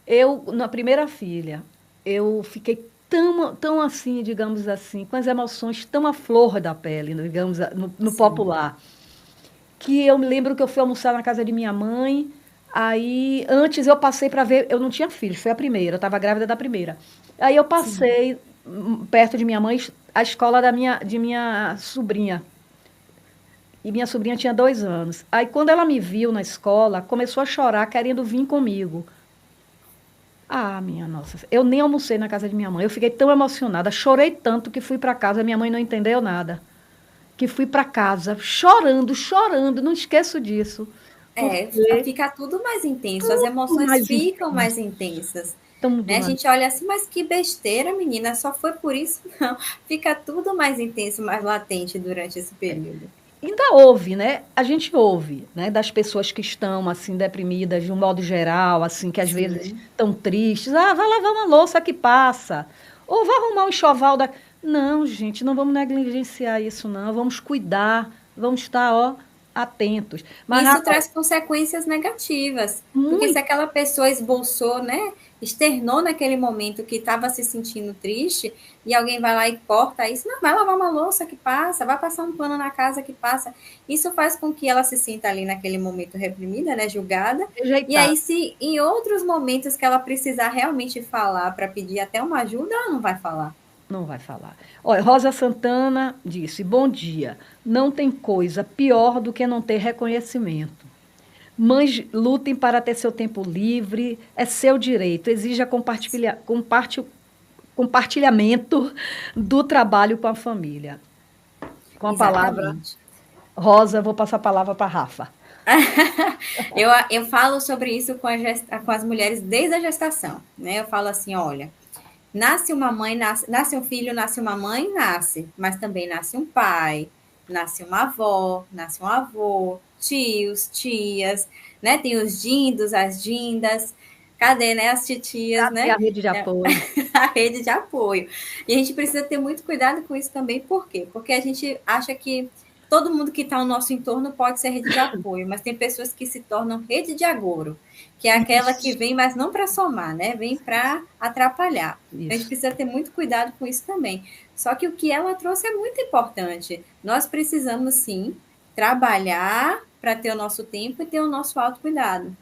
[SPEAKER 20] Eu, na primeira filha, eu fiquei tão assim, digamos assim, com as emoções tão à flor da pele, digamos, no popular, que eu me lembro que eu fui almoçar na casa de minha mãe. Aí, antes eu passei para ver, eu não tinha filhos, foi a primeira, eu estava grávida da primeira. Aí eu passei perto de minha mãe, a escola de minha sobrinha. E minha sobrinha tinha 2 anos. Aí, quando ela me viu na escola, começou a chorar, querendo vir comigo. Minha nossa, eu nem almocei na casa de minha mãe, eu fiquei tão emocionada, chorei tanto que fui para casa, minha mãe não entendeu nada. Que fui para casa, chorando, não esqueço disso.
[SPEAKER 11] Fica tudo mais intenso, as emoções ficam mais intensas. Né? A gente olha assim, mas que besteira, menina, só foi por isso? Não, fica tudo mais intenso, mais latente durante esse período.
[SPEAKER 20] Ainda ouve, né? A gente ouve, né? Das pessoas que estão, assim, deprimidas, de um modo geral, assim, que às vezes estão tristes. Vai lavar uma louça que passa. Ou vai arrumar um enxoval da... Não, gente, não vamos negligenciar isso, não. Vamos cuidar, vamos estar, atentos.
[SPEAKER 11] Mas isso traz consequências negativas, porque se aquela pessoa esboçou, né, externou naquele momento que estava se sentindo triste, e alguém vai lá e corta isso, não, vai lavar uma louça que passa, vai passar um pano na casa que passa, isso faz com que ela se sinta ali naquele momento reprimida, né, julgada, e aí se em outros momentos que ela precisar realmente falar para pedir até uma ajuda, ela não vai falar.
[SPEAKER 20] Não vai falar. Olha, Rosa Santana disse, bom dia, não tem coisa pior do que não ter reconhecimento. Mães lutem para ter seu tempo livre, é seu direito, exija compartilhamento do trabalho com a família. Com a palavra, Rosa, vou passar a palavra para a Rafa.
[SPEAKER 11] Eu falo sobre isso com as mulheres desde a gestação, né? Eu falo assim, olha, nasce uma mãe, nasce um filho, nasce uma mãe, nasce, mas também nasce um pai, nasce uma avó, nasce um avô, tios, tias, né? Tem os dindos, as dindas, cadê, né? As titias, né?
[SPEAKER 20] A rede de apoio.
[SPEAKER 11] A rede de apoio. E a gente precisa ter muito cuidado com isso também, por quê? Porque a gente acha que todo mundo que está ao nosso entorno pode ser rede de apoio, mas tem pessoas que se tornam rede de agouro, que é aquela que vem, mas não para somar, né? Vem para atrapalhar. A gente precisa ter muito cuidado com isso também. Só que o que ela trouxe é muito importante. Nós precisamos, sim, trabalhar para ter o nosso tempo e ter o nosso autocuidado.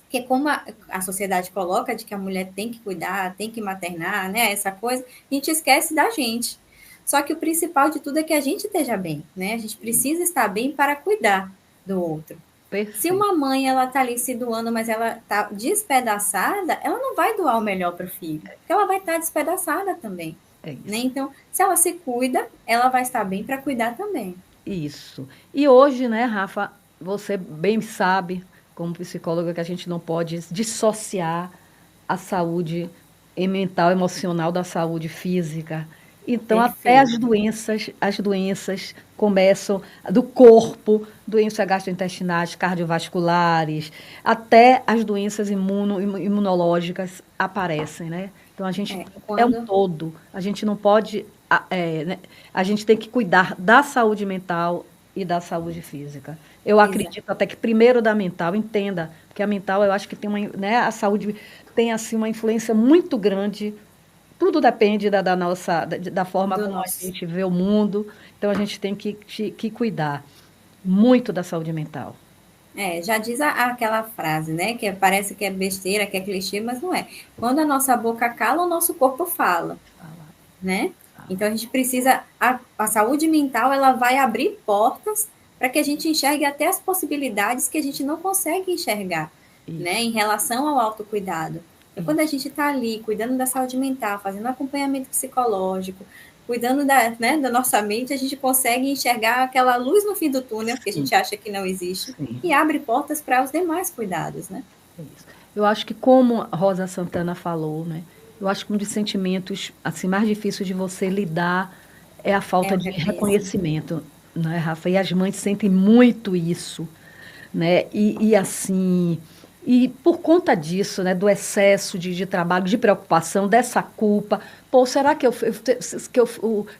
[SPEAKER 11] Porque como a sociedade coloca de que a mulher tem que cuidar, tem que maternar, né? Essa coisa, a gente esquece da gente. Só que o principal de tudo é que a gente esteja bem, né? A gente precisa estar bem para cuidar do outro. Perfeito. Se uma mãe, ela tá ali se doando, mas ela tá despedaçada, ela não vai doar o melhor para o filho, porque ela vai estar despedaçada também. Né? Então, se ela se cuida, ela vai estar bem para cuidar também.
[SPEAKER 20] Isso. E hoje, né, Rafa, você bem sabe, como psicóloga, que a gente não pode dissociar a saúde mental, emocional da saúde física. Então, até as doenças começam do corpo, doenças gastrointestinais, cardiovasculares, até as doenças imunológicas aparecem, né? Então, a gente é um todo. A gente não pode... né? A gente tem que cuidar da saúde mental e da saúde física. Eu acredito até que primeiro da mental, entenda, porque a mental, eu acho que tem uma... Né, a saúde tem, assim, uma influência muito grande. Tudo depende da forma como a gente vê o mundo. Então, a gente tem que cuidar muito da saúde mental.
[SPEAKER 11] Já diz aquela frase, né? Que parece que é besteira, que é clichê, mas não é. Quando a nossa boca cala, o nosso corpo fala. Né? Então, a gente precisa... A saúde mental, ela vai abrir portas para que a gente enxergue até as possibilidades que a gente não consegue enxergar, né? Em relação ao autocuidado. Então, quando a gente está ali, cuidando da saúde mental, fazendo acompanhamento psicológico, cuidando da nossa mente, a gente consegue enxergar aquela luz no fim do túnel, que a gente acha que não existe, e abre portas para os demais cuidados, né?
[SPEAKER 20] Eu acho que, como a Rosa Santana falou, né? Eu acho que um dos sentimentos assim, mais difíceis de você lidar é a falta de reconhecimento, né, Rafa? E as mães sentem muito isso, né? E assim... E por conta disso, né, do excesso de trabalho, de preocupação, dessa culpa, será que eu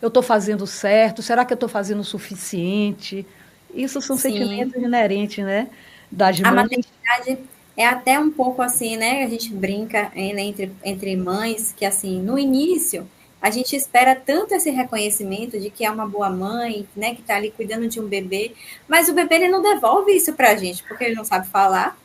[SPEAKER 20] estou fazendo certo? Será que eu estou fazendo o suficiente? Isso são sentimentos inerentes, né, das mães.
[SPEAKER 11] A maternidade é até um pouco assim, né, a gente brinca entre mães, que assim, no início, a gente espera tanto esse reconhecimento de que é uma boa mãe, né, que está ali cuidando de um bebê, mas o bebê ele não devolve isso para a gente, porque ele não sabe falar,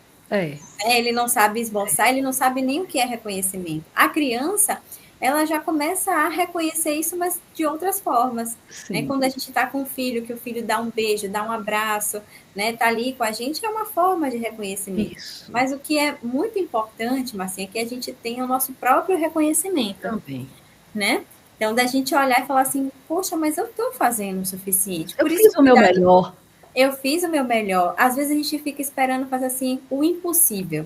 [SPEAKER 11] ele não sabe esboçar, ele não sabe nem o que é reconhecimento. A criança, ela já começa a reconhecer isso, mas de outras formas. Né? Quando a gente está com o filho, que o filho dá um beijo, dá um abraço, né, tá ali com a gente, é uma forma de reconhecimento. Isso. Mas o que é muito importante, Marcinha, é que a gente tenha o nosso próprio reconhecimento.
[SPEAKER 20] Também.
[SPEAKER 11] Né? Então, da gente olhar e falar assim, poxa, mas eu estou fazendo o suficiente.
[SPEAKER 20] Eu fiz o meu melhor.
[SPEAKER 11] Eu fiz o meu melhor. Às vezes a gente fica esperando fazer assim o impossível,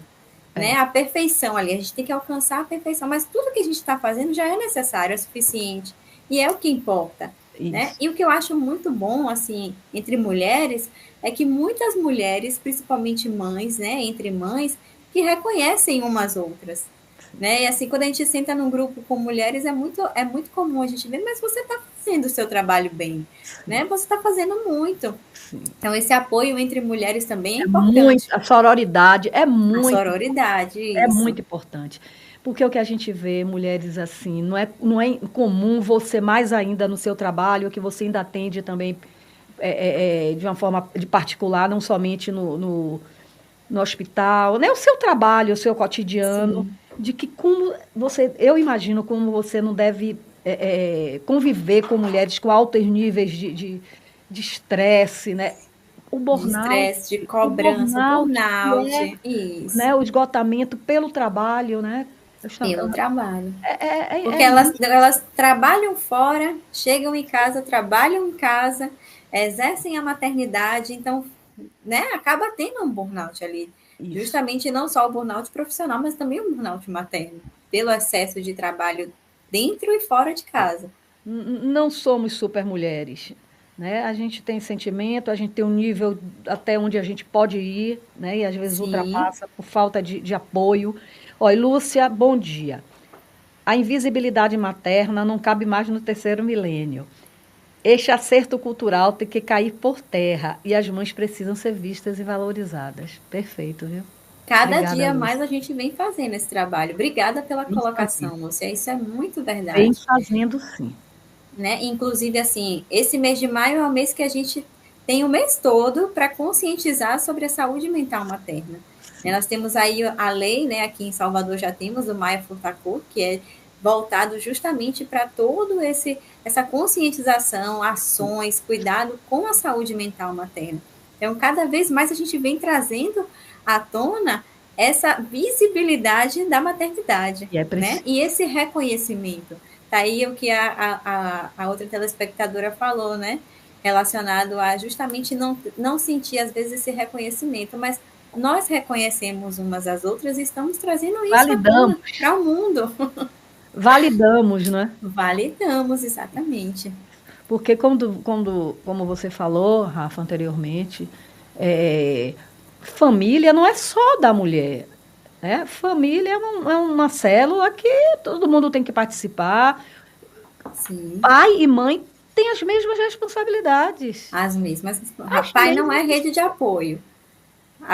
[SPEAKER 11] né? A perfeição ali. A gente tem que alcançar a perfeição. Mas tudo que a gente está fazendo já é necessário, é suficiente. E é o que importa, né? E o que eu acho muito bom, assim, entre mulheres, é que muitas mulheres, principalmente mães, né? Entre mães, que reconhecem umas outras. né? E assim, quando a gente senta num grupo com mulheres, é muito comum a gente ver, mas você está fazendo o seu trabalho bem, né? Você está fazendo muito. Então, esse apoio entre mulheres também é importante.
[SPEAKER 20] A sororidade é muito.
[SPEAKER 11] A sororidade, isso.
[SPEAKER 20] É muito importante. Porque o que a gente vê, mulheres assim, não é comum você, mais ainda no seu trabalho, que você ainda atende também de uma forma de particular, não somente no hospital, né? O seu trabalho, o seu cotidiano, de que eu imagino como você não deve conviver com mulheres com altos níveis de estresse, né? O burnout,
[SPEAKER 11] de estresse, de cobrança, burnout, isso.
[SPEAKER 20] Né? O esgotamento pelo trabalho, né?
[SPEAKER 11] Pelo trabalho. Porque elas trabalham fora, chegam em casa, trabalham em casa, exercem a maternidade, então, né, acaba tendo um burnout ali. Isso. Justamente não só o burnout profissional, mas também o burnout materno, pelo excesso de trabalho dentro e fora de casa.
[SPEAKER 20] Não somos super mulheres, né? A gente tem sentimento, a gente tem um nível até onde a gente pode ir, né? E às vezes ultrapassa por falta de apoio. Oi, Lúcia, bom dia. A invisibilidade materna não cabe mais no terceiro milênio. Este acerto cultural tem que cair por terra e as mães precisam ser vistas e valorizadas. Perfeito, viu?
[SPEAKER 11] Obrigada, dia Lúcia. Mais a gente vem fazendo esse trabalho. Obrigada pela colocação, Lúcia. Isso é muito verdade.
[SPEAKER 20] Vem fazendo, sim.
[SPEAKER 11] Né? Inclusive, assim, esse mês de maio é o mês que a gente tem o mês todo para conscientizar sobre a saúde mental materna. Nós temos aí a lei, né, aqui em Salvador já temos o Maia Furtacô, que é voltado justamente para todo essa conscientização, ações, cuidado com a saúde mental materna. Então, cada vez mais a gente vem trazendo à tona essa visibilidade da maternidade, né? E esse reconhecimento. Está aí o que a outra telespectadora falou, né? Relacionado a justamente não sentir, às vezes, esse reconhecimento, mas nós reconhecemos umas às outras e estamos trazendo isso para o mundo.
[SPEAKER 20] Validamos, né?
[SPEAKER 11] Validamos, exatamente.
[SPEAKER 20] Porque como você falou, Rafa, anteriormente, família não é só da mulher. Né? Família é uma célula que todo mundo tem que participar.
[SPEAKER 11] Sim.
[SPEAKER 20] Pai e mãe têm as mesmas responsabilidades.
[SPEAKER 11] As mesmas. O pai não é rede de apoio.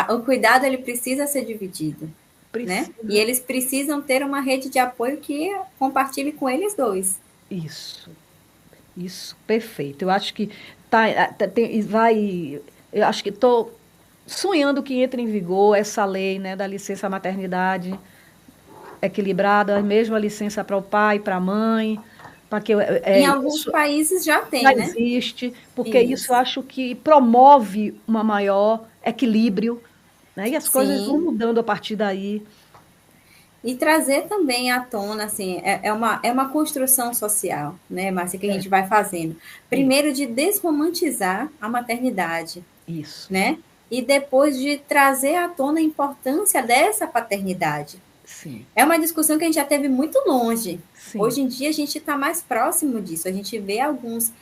[SPEAKER 11] O cuidado ele precisa ser dividido, né? E eles precisam ter uma rede de apoio que compartilhe com eles dois.
[SPEAKER 20] Isso, perfeito. Eu acho que eu acho que estou sonhando que entre em vigor essa lei, né, da licença maternidade equilibrada, mesmo a licença para o pai, para a mãe, para que
[SPEAKER 11] em alguns países já tem,
[SPEAKER 20] já
[SPEAKER 11] né?
[SPEAKER 20] Existe, porque isso eu acho que promove uma maior equilíbrio, né? E as coisas vão mudando a partir daí.
[SPEAKER 11] E trazer também à tona, assim, é uma construção social, né, Márcia, que a gente vai fazendo. Primeiro, de desromantizar a maternidade.
[SPEAKER 20] Isso.
[SPEAKER 11] Né? E depois de trazer à tona a importância dessa paternidade.
[SPEAKER 20] Sim.
[SPEAKER 11] É uma discussão que a gente já teve muito longe.
[SPEAKER 20] Sim.
[SPEAKER 11] Hoje em dia, a gente está mais próximo disso. A gente vê alguns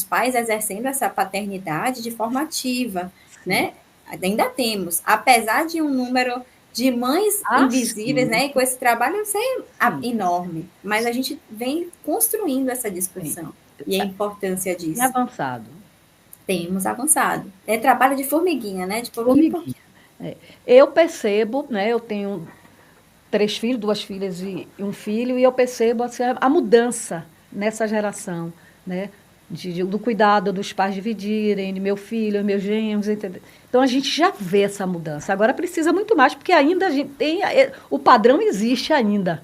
[SPEAKER 11] pais exercendo essa paternidade de forma ativa, né? Ainda temos, apesar de um número de mães invisíveis, né? E com esse trabalho ser enorme. Mas a gente vem construindo essa discussão. E a importância disso.
[SPEAKER 20] Tem avançado.
[SPEAKER 11] Temos avançado. É trabalho de formiguinha, né? De pouquinho em pouquinho.
[SPEAKER 20] Eu percebo, né? Eu tenho 3 filhos, 2 filhas e um filho, e eu percebo assim, a mudança nessa geração, né? Do cuidado dos pais dividirem, de meu filho, meus gêmeos, entendeu? Então a gente já vê essa mudança. Agora precisa muito mais, porque ainda a gente tem. O padrão existe ainda.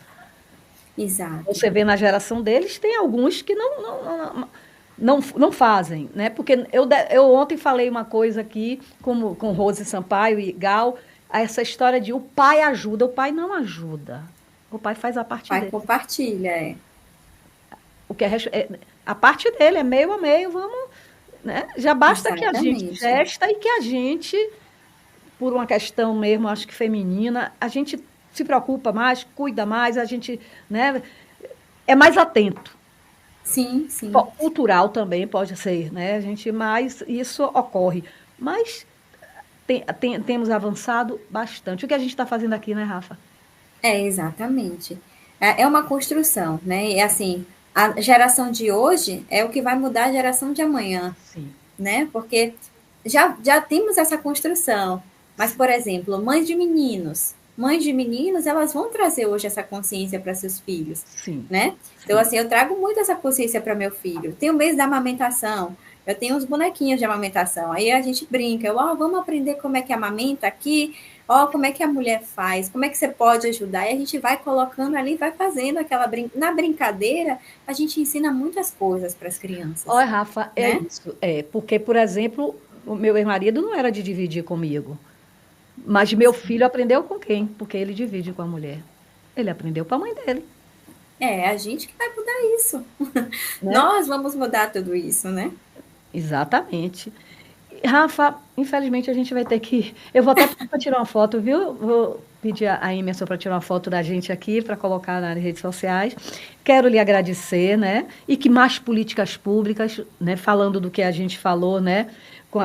[SPEAKER 11] Exato.
[SPEAKER 20] Você vê na geração deles, tem alguns que não fazem, né? Porque eu ontem falei uma coisa aqui, com Rose Sampaio e Gal, essa história de o pai ajuda, o pai não ajuda. O pai faz a parte dele.
[SPEAKER 11] O pai compartilha,
[SPEAKER 20] O que a parte dele é meio a meio, vamos, né? Já basta que a gente gesta e que a gente, por uma questão mesmo, acho que feminina, a gente se preocupa mais, cuida mais, a gente, né, é mais atento.
[SPEAKER 11] Sim.
[SPEAKER 20] Cultural também pode ser, né? A gente mais isso ocorre, mas temos avançado bastante. O que a gente está fazendo aqui, né, Rafa?
[SPEAKER 11] Exatamente. É uma construção, né? E assim, a geração de hoje é o que vai mudar a geração de amanhã, né? Porque já temos essa construção. Mas, por exemplo, mães de meninos, elas vão trazer hoje essa consciência para seus filhos, né? Então, assim, eu trago muito essa consciência para meu filho. Tem o mês da amamentação, eu tenho uns bonequinhos de amamentação, aí a gente brinca, vamos aprender como é que amamenta aqui, como é que a mulher faz, como é que você pode ajudar, e a gente vai colocando ali, vai fazendo aquela na brincadeira, a gente ensina muitas coisas para as crianças.
[SPEAKER 20] Olha, Rafa, é isso. Porque, por exemplo, o meu ex-marido não era de dividir comigo. Mas meu filho aprendeu com quem? Porque ele divide com a mulher. Ele aprendeu com a mãe dele.
[SPEAKER 11] A gente que vai mudar isso. Né? Nós vamos mudar tudo isso, né?
[SPEAKER 20] Exatamente. Rafa, infelizmente a gente vai ter que... Eu vou até para tirar uma foto, viu? Vou pedir a Emerson para tirar uma foto da gente aqui, para colocar nas redes sociais. Quero lhe agradecer, né? E que mais políticas públicas, né? Falando do que a gente falou, né? Com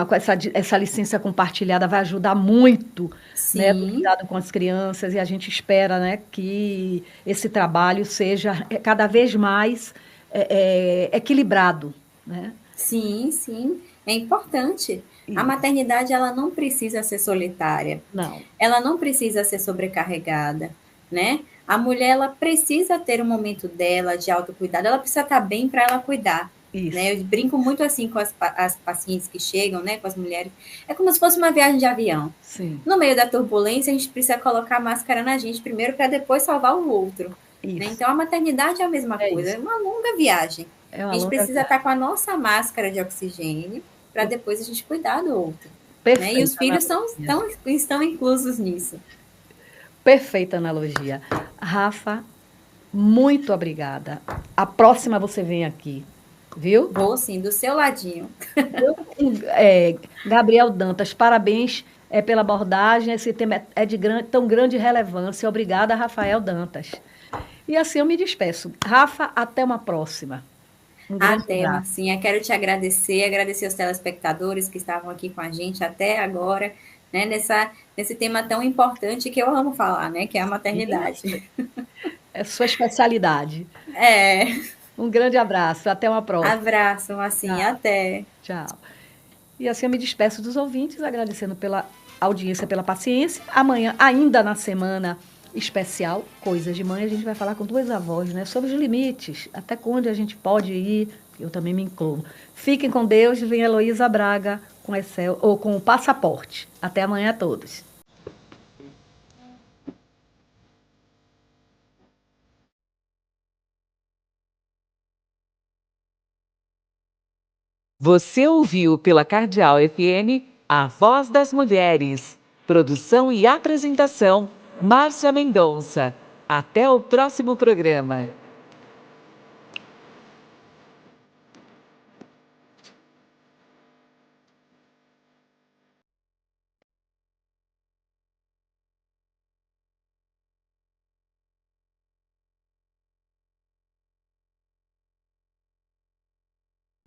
[SPEAKER 20] essa licença compartilhada vai ajudar muito, né, no cuidado com as crianças, e a gente espera, né, que esse trabalho seja cada vez mais equilibrado, né?
[SPEAKER 11] Sim, é importante. Isso. A maternidade, ela não precisa ser solitária.
[SPEAKER 20] Não.
[SPEAKER 11] Ela não precisa ser sobrecarregada, né? A mulher, ela precisa ter um momento dela de autocuidado, ela precisa estar bem para ela cuidar. Né? Eu brinco muito assim com as pacientes que chegam, né, com as mulheres. É como se fosse uma viagem de avião.
[SPEAKER 20] Sim.
[SPEAKER 11] No meio da turbulência, a gente precisa colocar a máscara na gente primeiro para depois salvar o outro. Né? Então, a maternidade é a mesma coisa. É uma longa viagem. A gente precisa estar com a nossa máscara de oxigênio para depois a gente cuidar do outro. Né? E os filhos estão inclusos nisso.
[SPEAKER 20] Perfeita analogia. Rafa, muito obrigada. A próxima você vem aqui. Viu?
[SPEAKER 11] Vou sim, do seu ladinho.
[SPEAKER 20] Gabriel Dantas, parabéns pela abordagem. Esse tema é de tão grande relevância. Obrigada, Rafael Dantas. E assim eu me despeço. Rafa, até uma próxima.
[SPEAKER 11] Até, Marcinha. Quero te agradecer aos telespectadores que estavam aqui com a gente até agora, né, nesse tema tão importante que eu amo falar, né, que é a maternidade.
[SPEAKER 20] É sua especialidade. Um grande abraço, até uma próxima.
[SPEAKER 11] Abraço, Marcinha, até.
[SPEAKER 20] Tchau. E assim eu me despeço dos ouvintes, agradecendo pela audiência, pela paciência. Amanhã, ainda na semana especial, Coisas de Mãe, a gente vai falar com duas avós, né, sobre os limites, até onde a gente pode ir, eu também me incluo. Fiquem com Deus, vem Heloísa Braga com o Passaporte. Até amanhã a todos.
[SPEAKER 5] Você ouviu pela Cardeal FM A Voz das Mulheres. Produção e apresentação, Márcia Mendonça. Até o próximo programa.